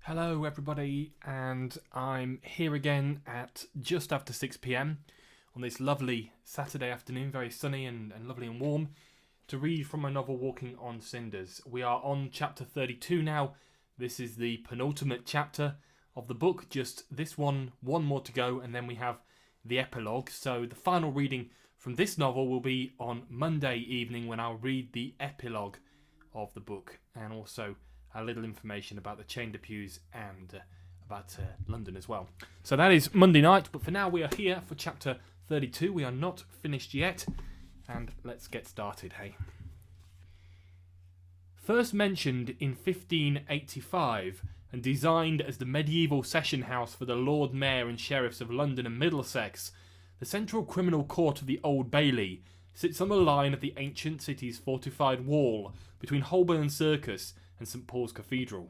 Hello everybody, and I'm here again at just after 6 p.m. on this lovely Saturday afternoon, very sunny and lovely and warm, to read from my novel Walking on Cinders. We are on chapter 32 now. This is the penultimate chapter of the book, just this one more to go, and then we have the epilogue. So the final reading from this novel will be on Monday evening when I'll read the epilogue of the book, and also a little information about the chained pews and about London as well. So that is Monday night, but for now we are here for chapter 32. We are not finished yet, and let's get started, hey. First mentioned in 1585 and designed as the medieval session house for the Lord Mayor and Sheriffs of London and Middlesex, the central criminal court of the Old Bailey sits on the line of the ancient city's fortified wall between Holborn Circus and St Paul's Cathedral.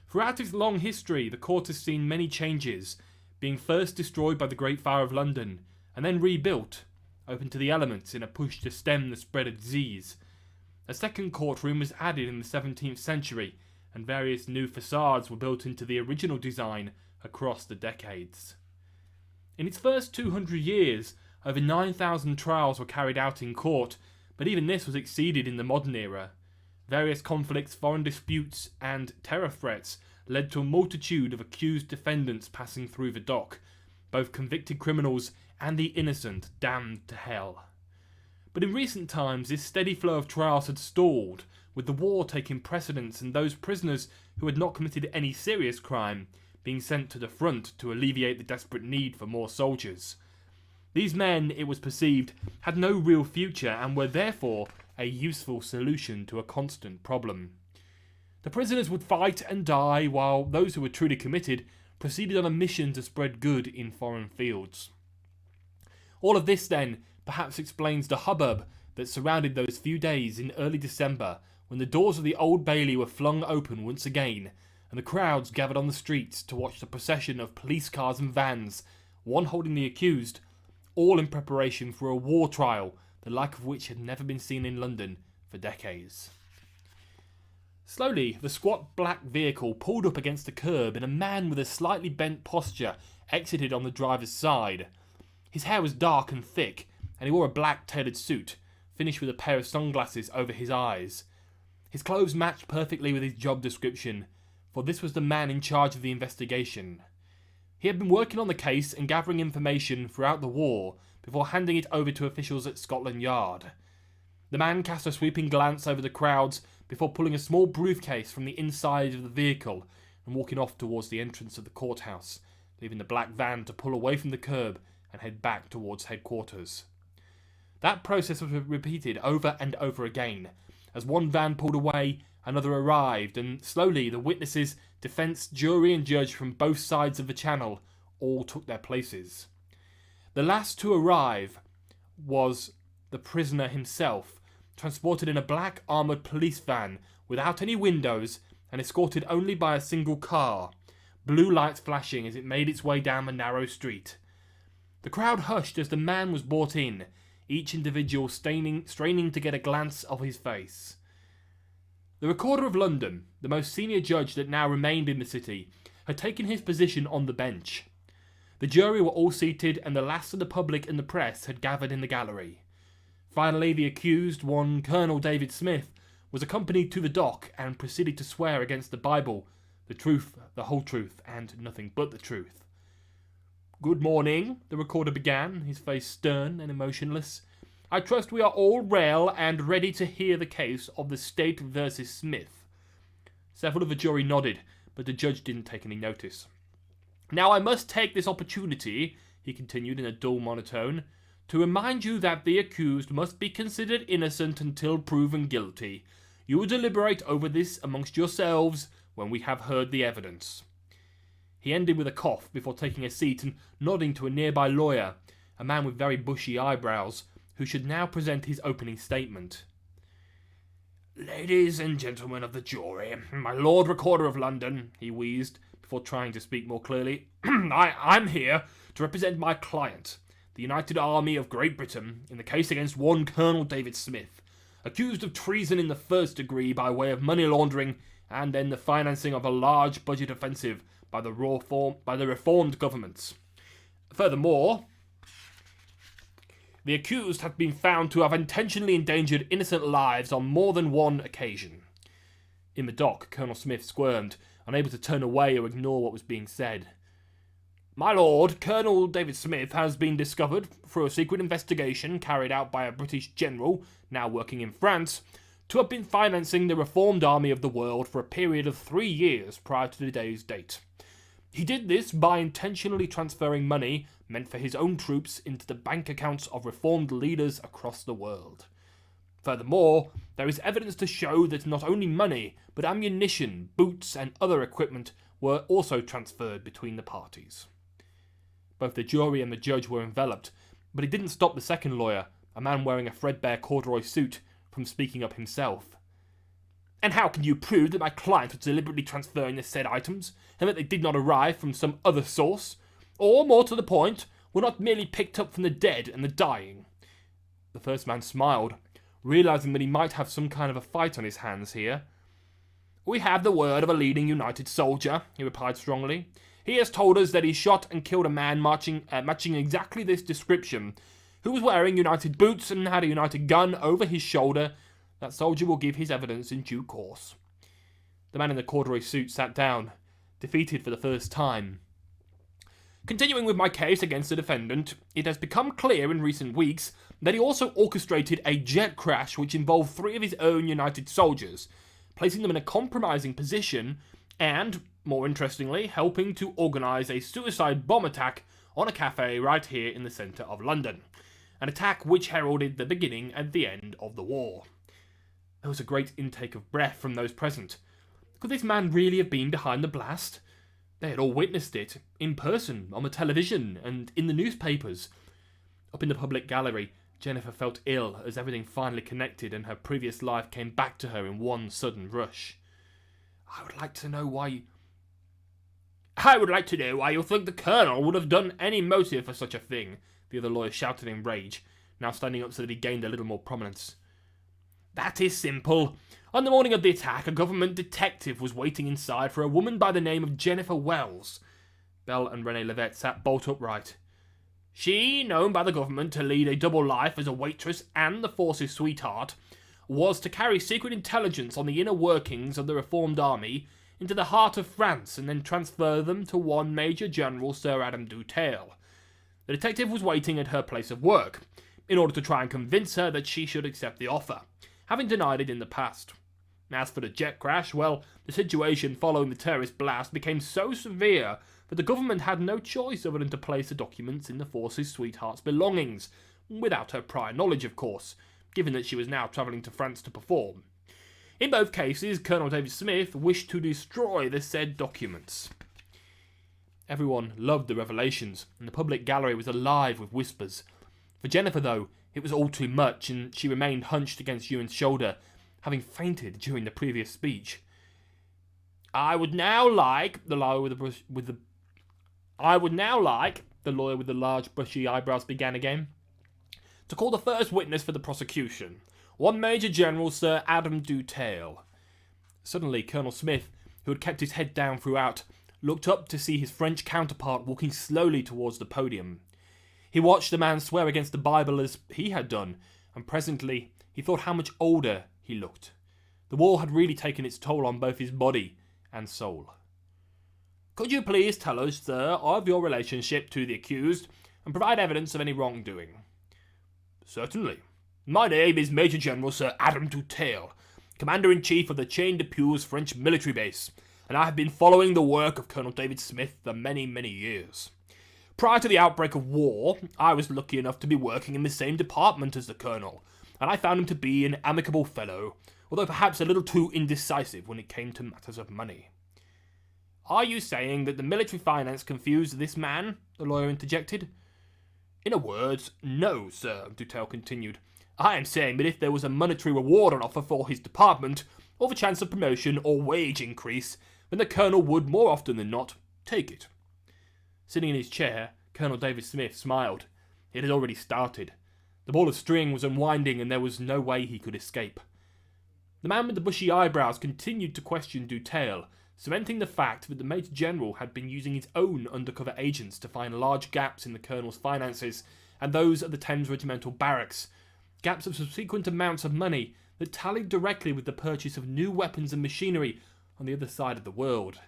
Throughout its long history, the court has seen many changes, being first destroyed by the Great Fire of London, and then rebuilt, open to the elements in a push to stem the spread of disease. A second courtroom was added in the 17th century, and various new facades were built into the original design across the decades. In its first 200 years, over 9,000 trials were carried out in court, but even this was exceeded in the modern era. Various conflicts, foreign disputes, and terror threats led to a multitude of accused defendants passing through the dock, both convicted criminals and the innocent damned to hell. But in recent times, this steady flow of trials had stalled, with the war taking precedence and those prisoners who had not committed any serious crime being sent to the front to alleviate the desperate need for more soldiers. These men, it was perceived, had no real future and were therefore a useful solution to a constant problem. The prisoners would fight and die, while those who were truly committed proceeded on a mission to spread good in foreign fields. All of this, then, perhaps explains the hubbub that surrounded those few days in early December when the doors of the Old Bailey were flung open once again, and the crowds gathered on the streets to watch the procession of police cars and vans, one holding the accused, all in preparation for a war trial, the like of which had never been seen in London for decades. Slowly, the squat black vehicle pulled up against the curb, and a man with a slightly bent posture exited on the driver's side. His hair was dark and thick, and he wore a black tailored suit, finished with a pair of sunglasses over his eyes. His clothes matched perfectly with his job description, for this was the man in charge of the investigation. He had been working on the case and gathering information throughout the war before handing it over to officials at Scotland Yard. The man cast a sweeping glance over the crowds before pulling a small briefcase from the inside of the vehicle and walking off towards the entrance of the courthouse, leaving the black van to pull away from the curb and head back towards headquarters. That process was repeated over and over again. As one van pulled away, another arrived, and slowly the witnesses, defence, jury and judge from both sides of the channel all took their places. The last to arrive was the prisoner himself, transported in a black armoured police van without any windows and escorted only by a single car, blue lights flashing as it made its way down the narrow street. The crowd hushed as the man was brought in, each individual straining to get a glance of his face. The Recorder of London, the most senior judge that now remained in the city, had taken his position on the bench. The jury were all seated, and the last of the public and the press had gathered in the gallery. Finally, the accused, one Colonel David Smith, was accompanied to the dock and proceeded to swear against the Bible, the truth, the whole truth, and nothing but the truth. "Good morning," the recorder began, his face stern and emotionless. "I trust we are all well and ready to hear the case of the State versus Smith." Several of the jury nodded, but the judge didn't take any notice. "Now I must take this opportunity," he continued in a dull monotone, "to remind you that the accused must be considered innocent until proven guilty. You will deliberate over this amongst yourselves when we have heard the evidence." He ended with a cough before taking a seat and nodding to a nearby lawyer, a man with very bushy eyebrows, who should now present his opening statement. "Ladies and gentlemen of the jury, my Lord Recorder of London," he wheezed, before trying to speak more clearly, I'm here to represent my client, the United Army of Great Britain, in the case against one Colonel David Smith, accused of treason in the first degree by way of money laundering and then the financing of a large budget offensive by the reformed governments. Furthermore, the accused have been found to have intentionally endangered innocent lives on more than one occasion. In the dock, Colonel Smith squirmed, unable to turn away or ignore what was being said. My lord, Colonel David Smith has been discovered, through a secret investigation carried out by a British general, now working in France, to have been financing the Reformed Army of the World for a period of 3 years prior to today's date. He did this by intentionally transferring money meant for his own troops into the bank accounts of Reformed leaders across the world. Furthermore, there is evidence to show that not only money, but ammunition, boots, and other equipment were also transferred between the parties. Both the jury and the judge were enveloped, but it didn't stop the second lawyer, a man wearing a threadbare corduroy suit, from speaking up himself. And how can you prove that my client was deliberately transferring the said items, and that they did not arrive from some other source? Or, more to the point, were not merely picked up from the dead and the dying? The first man smiled, realizing that he might have some kind of a fight on his hands here. We have the word of a leading United soldier, he replied strongly. He has told us that he shot and killed a man matching exactly this description, who was wearing United boots and had a United gun over his shoulder. That soldier will give his evidence in due course. The man in the corduroy suit sat down, defeated for the first time. Continuing with my case against the defendant, it has become clear in recent weeks that he also orchestrated a jet crash which involved 3 of his own United soldiers, placing them in a compromising position and, more interestingly, helping to organise a suicide bomb attack on a cafe right here in the centre of London. An attack which heralded the beginning and the end of the war. There was a great intake of breath from those present. Could this man really have been behind the blast? They had all witnessed it, in person, on the television, and in the newspapers. Up in the public gallery, Jennifer felt ill as everything finally connected and her previous life came back to her in one sudden rush. I would like to know why you think the Colonel would have done any motive for such a thing, the other lawyer shouted in rage, now standing up so that he gained a little more prominence. That is simple. On the morning of the attack, a government detective was waiting inside for a woman by the name of Jennifer Wells. Belle and Renee Levette sat bolt upright. She, known by the government to lead a double life as a waitress and the force's sweetheart, was to carry secret intelligence on the inner workings of the Reformed Army into the heart of France and then transfer them to one Major General Sir Adam Dutale. The detective was waiting at her place of work, in order to try and convince her that she should accept the offer, having denied it in the past. As for the jet crash, well, the situation following the terrorist blast became so severe that the government had no choice other than to place the documents in the force's sweetheart's belongings, without her prior knowledge, of course, given that she was now travelling to France to perform. In both cases, Colonel David Smith wished to destroy the said documents. Everyone loved the revelations, and the public gallery was alive with whispers. For Jennifer, though, it was all too much, and she remained hunched against Ewan's shoulder, having fainted during the previous speech. I would now like, the lawyer with the large bushy eyebrows began again, to call the first witness for the prosecution, one Major General Sir Adam Dutale. Suddenly, Colonel Smith, who had kept his head down throughout, looked up to see his French counterpart walking slowly towards the podium. He watched the man swear against the Bible as he had done, and presently he thought how much older he looked. The war had really taken its toll on both his body and soul. Could you please tell us, sir, of your relationship to the accused, and provide evidence of any wrongdoing? Certainly. My name is Major General Sir Adam Dutale, Commander-in-Chief of the Chain-de-Puys French military base, and I have been following the work of Colonel David Smith for many, many years. Prior to the outbreak of war, I was lucky enough to be working in the same department as the Colonel, and I found him to be an amicable fellow, although perhaps a little too indecisive when it came to matters of money. Are you saying that the military finance confused this man? The lawyer interjected. In a word, no, sir, Dutale continued. I am saying that if there was a monetary reward on offer for his department, or the chance of promotion or wage increase, then the Colonel would, more often than not, take it. Sitting in his chair, Colonel David Smith smiled. It had already started. The ball of string was unwinding and there was no way he could escape. The man with the bushy eyebrows continued to question Dutail, cementing the fact that the Major General had been using his own undercover agents to find large gaps in the Colonel's finances and those of the Thames Regimental Barracks, gaps of subsequent amounts of money that tallied directly with the purchase of new weapons and machinery on the other side of the world.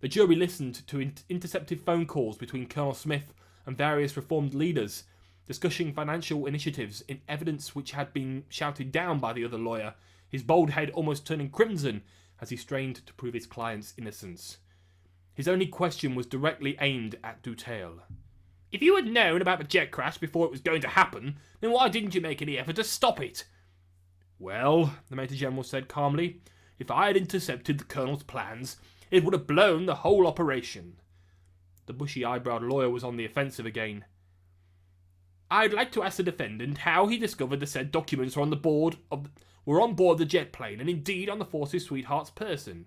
The jury listened to intercepted phone calls between Colonel Smith and various reformed leaders, discussing financial initiatives in evidence which had been shouted down by the other lawyer, his bald head almost turning crimson as he strained to prove his client's innocence. His only question was directly aimed at Dutail. "If you had known about the jet crash before it was going to happen, then why didn't you make any effort to stop it?" "Well," the Major General said calmly, "if I had intercepted the Colonel's plans, it would have blown the whole operation." The bushy-eyebrowed lawyer was on the offensive again. "I'd like to ask the defendant how he discovered the said documents were on board the jet plane, and indeed on the Force's sweetheart's person."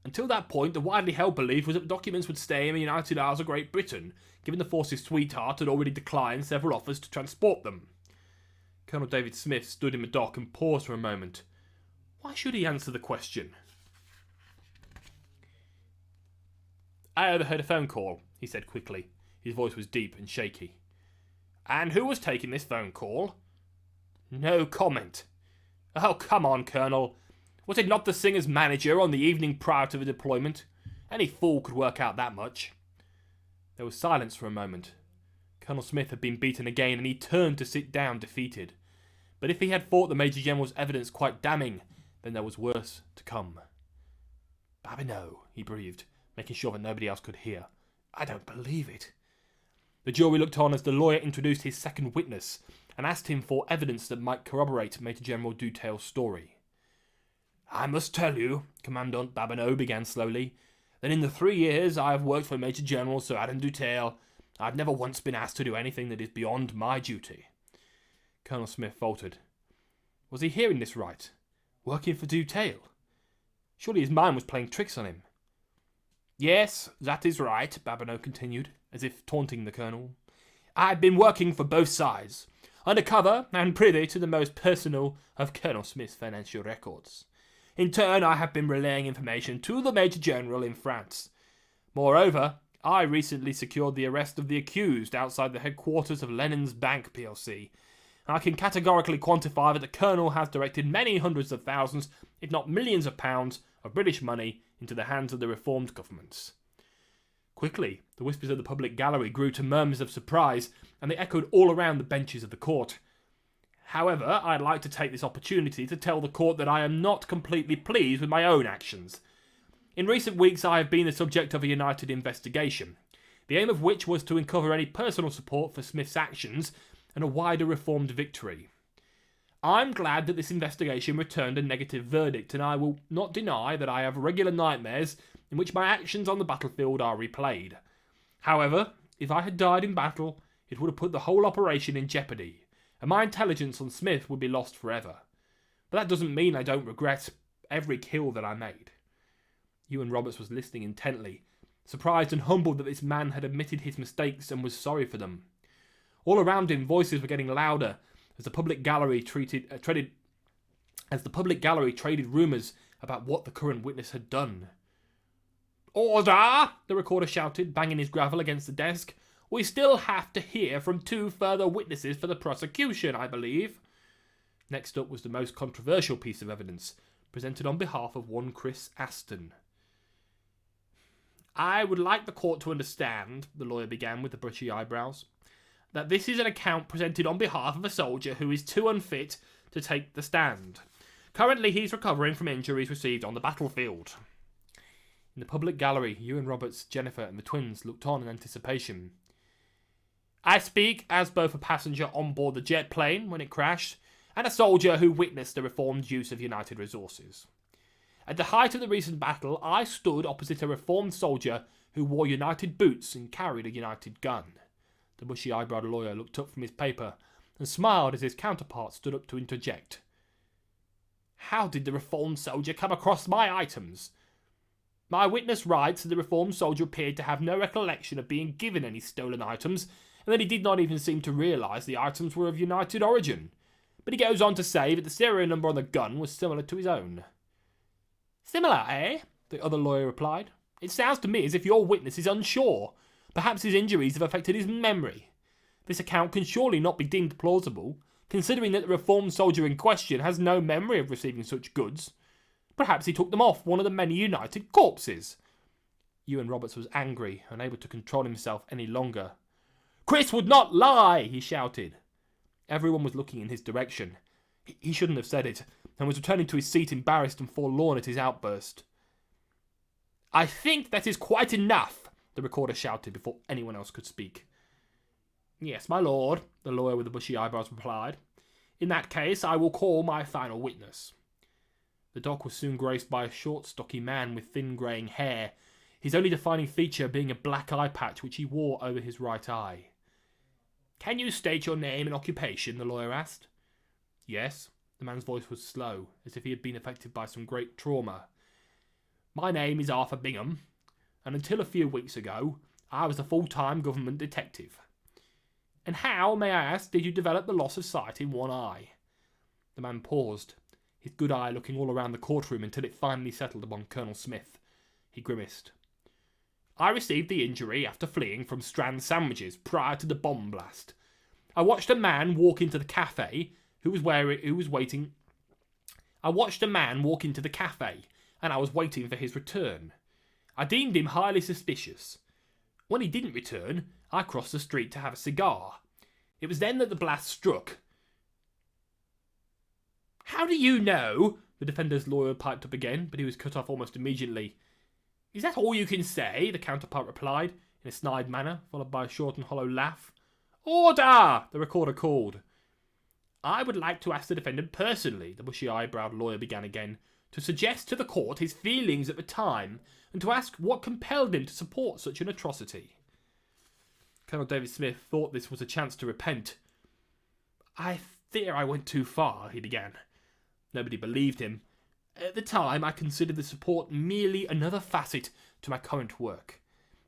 "Until that point, the widely held belief was that the documents would stay in the United Isles of Great Britain, given the Force's sweetheart had already declined several offers to transport them." Colonel David Smith stood in the dock and paused for a moment. Why should he answer the question? "I overheard a phone call," he said quickly. His voice was deep and shaky. "And who was taking this phone call?" "No comment." "Oh, come on, Colonel. Was it not the Singer's manager on the evening prior to the deployment? Any fool could work out that much." There was silence for a moment. Colonel Smith had been beaten again, and he turned to sit down defeated. But if he had thought the Major General's evidence quite damning, then there was worse to come. "Babineau," he breathed, making sure that nobody else could hear. "I don't believe it." The jury looked on as the lawyer introduced his second witness and asked him for evidence that might corroborate Major General Dutail's story. "I must tell you," Commandant Babineau began slowly, "that in the 3 years I have worked for Major General Sir Adam Dutail, I have never once been asked to do anything that is beyond my duty." Colonel Smith faltered. Was he hearing this right? Working for Dutail? Surely his mind was playing tricks on him. "Yes, that is right," Babineau continued, as if taunting the Colonel. "I have been working for both sides, undercover and privy to the most personal of Colonel Smith's financial records. In turn, I have been relaying information to the Major General in France. Moreover, I recently secured the arrest of the accused outside the headquarters of Lennon's Bank plc. I can categorically quantify that the Colonel has directed many hundreds of thousands, if not millions of pounds, of British money into the hands of the reformed governments." Quickly, the whispers of the public gallery grew to murmurs of surprise, and they echoed all around the benches of the court. "However, I'd like to take this opportunity to tell the court that I am not completely pleased with my own actions. In recent weeks I have been the subject of a united investigation, the aim of which was to uncover any personal support for Smith's actions and a wider reformed victory. I'm glad that this investigation returned a negative verdict, and I will not deny that I have regular nightmares in which my actions on the battlefield are replayed. However, if I had died in battle, it would have put the whole operation in jeopardy, and my intelligence on Smith would be lost forever. But that doesn't mean I don't regret every kill that I made." Ewan Roberts was listening intently, surprised and humbled that this man had admitted his mistakes and was sorry for them. All around him, voices were getting louder as the public gallery traded rumours about what the current witness had done. "Order!" the recorder shouted, banging his gavel against the desk. "We still have to hear from 2 further witnesses for the prosecution, I believe." Next up was the most controversial piece of evidence, presented on behalf of one Chris Aston. "I would like the court to understand," the lawyer began with the bushy eyebrows, "that this is an account presented on behalf of a soldier who is too unfit to take the stand. Currently, he's recovering from injuries received on the battlefield." In the public gallery, Ewan Roberts, Jennifer, and the twins looked on in anticipation. "I speak as both a passenger on board the jet plane when it crashed and a soldier who witnessed the reformed use of United resources. At the height of the recent battle, I stood opposite a reformed soldier who wore United boots and carried a United gun." The bushy-eyebrowed lawyer looked up from his paper and smiled as his counterpart stood up to interject. "How did the reformed soldier come across my items? My witness writes that the reformed soldier appeared to have no recollection of being given any stolen items, and that he did not even seem to realise the items were of United origin. But he goes on to say that the serial number on the gun was similar to his own. Similar, eh? The other lawyer replied. It sounds to me as if your witness is unsure. Perhaps his injuries have affected his memory. This account can surely not be deemed plausible, considering that the reformed soldier in question has no memory of receiving such goods. Perhaps he took them off one of the many United corpses. Ewan Roberts was angry, unable to control himself any longer. Chris would not lie, he shouted. Everyone was looking in his direction. He shouldn't have said it, and was returning to his seat embarrassed and forlorn at his outburst. I think that is quite enough, the recorder shouted before anyone else could speak. Yes, my lord, the lawyer with the bushy eyebrows replied. In that case, I will call my final witness. The dock was soon graced by a short, stocky man with thin greying hair, his only defining feature being a black eye patch which he wore over his right eye. Can you state your name and occupation? The lawyer asked. Yes. The man's voice was slow, as if he had been affected by some great trauma. My name is Arthur Bingham, and until a few weeks ago, I was a full-time government detective. And how, may I ask, did you develop the loss of sight in one eye? The man paused, his good eye looking all around the courtroom until it finally settled upon Colonel Smith. He grimaced. I received the injury after fleeing from Strand Sandwiches prior to the bomb blast. I watched a man walk into the cafe I watched a man walk into the cafe, and I was waiting for his return. I deemed him highly suspicious. When he didn't return, I crossed the street to have a cigar. It was then that the blast struck. How do you know? The defender's lawyer piped up again, but he was cut off almost immediately. Is that all you can say? The counterpart replied, in a snide manner, followed by a short and hollow laugh. Order! The recorder called. I would like to ask the defendant personally, the bushy-eyebrowed lawyer began again, to suggest to the court his feelings at the time, and to ask what compelled him to support such an atrocity. Colonel David Smith thought this was a chance to repent. I fear I went too far, he began. Nobody believed him. At the time, I considered the support merely another facet to my current work.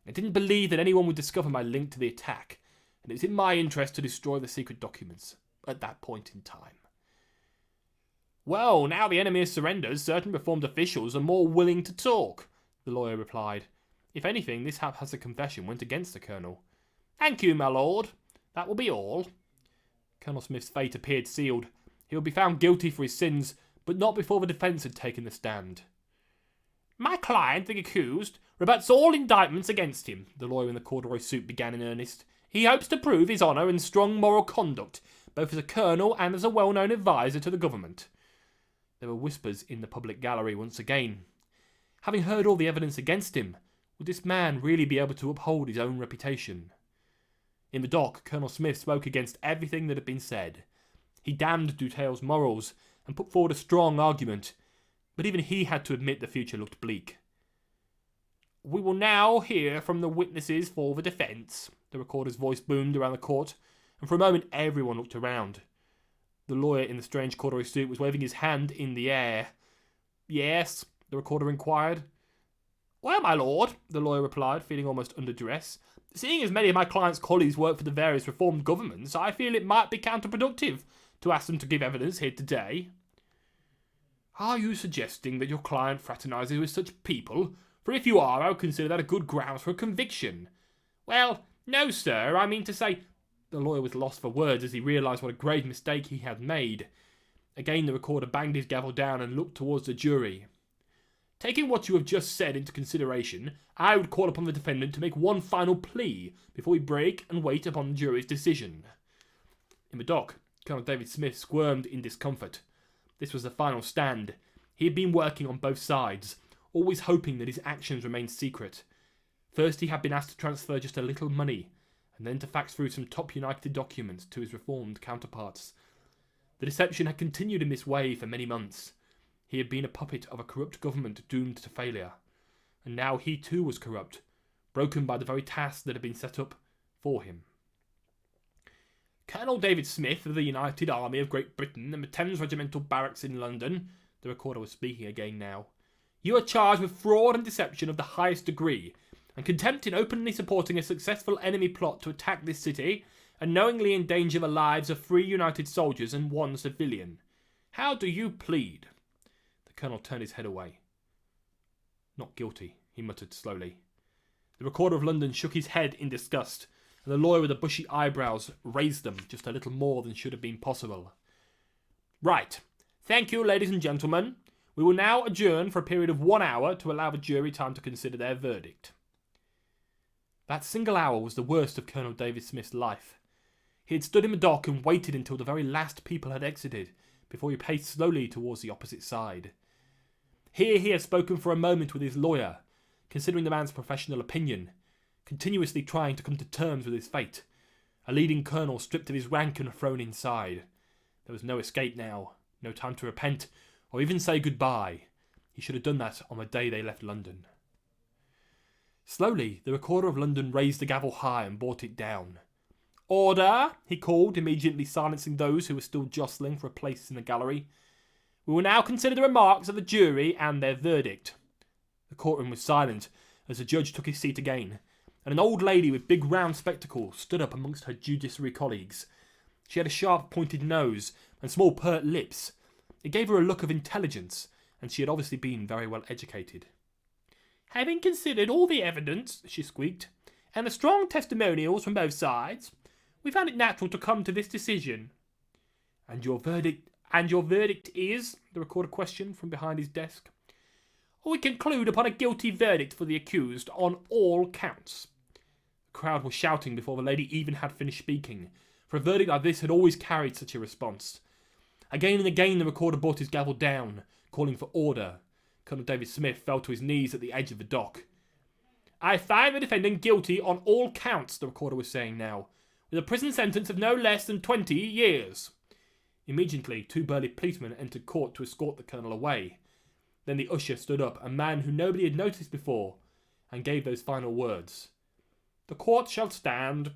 I didn't believe that anyone would discover my link to the attack, and it was in my interest to destroy the secret documents at that point in time. Well, now the enemy has surrendered, certain reformed officials are more willing to talk, the lawyer replied. If anything, this haphazard confession went against the colonel. Thank you, my lord. That will be all. Colonel Smith's fate appeared sealed. He would be found guilty for his sins, but not before the defence had taken the stand. My client, the accused, rebuts all indictments against him, the lawyer in the corduroy suit began in earnest. He hopes to prove his honour and strong moral conduct, both as a colonel and as a well-known adviser to the government. There were whispers in the public gallery once again. Having heard all the evidence against him, would this man really be able to uphold his own reputation? In the dock, Colonel Smith spoke against everything that had been said. He damned Dutale's morals and put forward a strong argument, but even he had to admit the future looked bleak. We will now hear from the witnesses for the defence, the recorder's voice boomed around the court, and for a moment everyone looked around. The lawyer in the strange corduroy suit was waving his hand in the air. Yes, the recorder inquired. Well, my lord, the lawyer replied, feeling almost under duress. Seeing as many of my client's colleagues work for the various reformed governments, I feel it might be counterproductive to ask them to give evidence here today. Are you suggesting that your client fraternises with such people? For if you are, I would consider that a good grounds for a conviction. Well, no, sir, I mean to say... The lawyer was lost for words as he realised what a grave mistake he had made. Again the recorder banged his gavel down and looked towards the jury. Taking what you have just said into consideration, I would call upon the defendant to make one final plea before we break and wait upon the jury's decision. In the dock, Colonel David Smith squirmed in discomfort. This was the final stand. He had been working on both sides, always hoping that his actions remained secret. First he had been asked to transfer just a little money, and then to fax through some top United documents to his reformed counterparts. The deception had continued in this way for many months. He had been a puppet of a corrupt government doomed to failure. And now he too was corrupt, broken by the very task that had been set up for him. Colonel David Smith of the United Army of Great Britain and the Thames Regimental Barracks in London, the recorder was speaking again now, you are charged with fraud and deception of the highest degree, and contempt in openly supporting a successful enemy plot to attack this city, and knowingly endanger the lives of 3 United soldiers and 1 civilian. How do you plead?" The colonel turned his head away. "Not guilty," he muttered slowly. The Recorder of London shook his head in disgust, and the lawyer with the bushy eyebrows raised them just a little more than should have been possible. "Right. Thank you, ladies and gentlemen. We will now adjourn for a period of 1 hour to allow the jury time to consider their verdict." That single hour was the worst of Colonel David Smith's life. He had stood in the dock and waited until the very last people had exited before he paced slowly towards the opposite side. Here he had spoken for a moment with his lawyer, considering the man's professional opinion, continuously trying to come to terms with his fate. A leading colonel stripped of his rank and thrown inside. There was no escape now, no time to repent, or even say goodbye. He should have done that on the day they left London. Slowly, the Recorder of London raised the gavel high and brought it down. "Order!" he called, immediately silencing those who were still jostling for a place in the gallery. "We will now consider the remarks of the jury and their verdict." The courtroom was silent as the judge took his seat again, and an old lady with big round spectacles stood up amongst her judiciary colleagues. She had a sharp pointed nose and small pert lips. It gave her a look of intelligence, and she had obviously been very well educated. "Having considered all the evidence," she squeaked, "and the strong testimonials from both sides, we found it natural to come to this decision." "And your verdict is?" the Recorder questioned from behind his desk. "We conclude upon a guilty verdict for the accused on all counts." The crowd was shouting before the lady even had finished speaking, for a verdict like this had always carried such a response. Again and again the Recorder brought his gavel down, calling for order. Colonel David Smith fell to his knees at the edge of the dock. "I find the defendant guilty on all counts," the Recorder was saying now, "with a prison sentence of no less than 20 years. Immediately, 2 burly policemen entered court to escort the colonel away. Then the usher stood up, a man who nobody had noticed before, and gave those final words. "The court shall stand."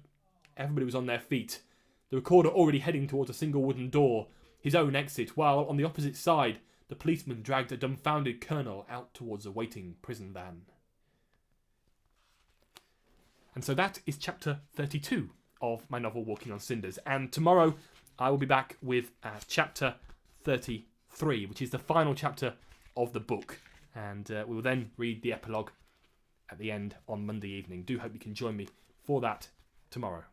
Everybody was on their feet, the Recorder already heading towards a single wooden door, his own exit, while on the opposite side, the policeman dragged a dumbfounded colonel out towards a waiting prison van. And so that is chapter 32 of my novel Walking on Cinders. And tomorrow I will be back with chapter 33, which is the final chapter of the book. And we will then read the epilogue at the end on Monday evening. Do hope you can join me for that tomorrow.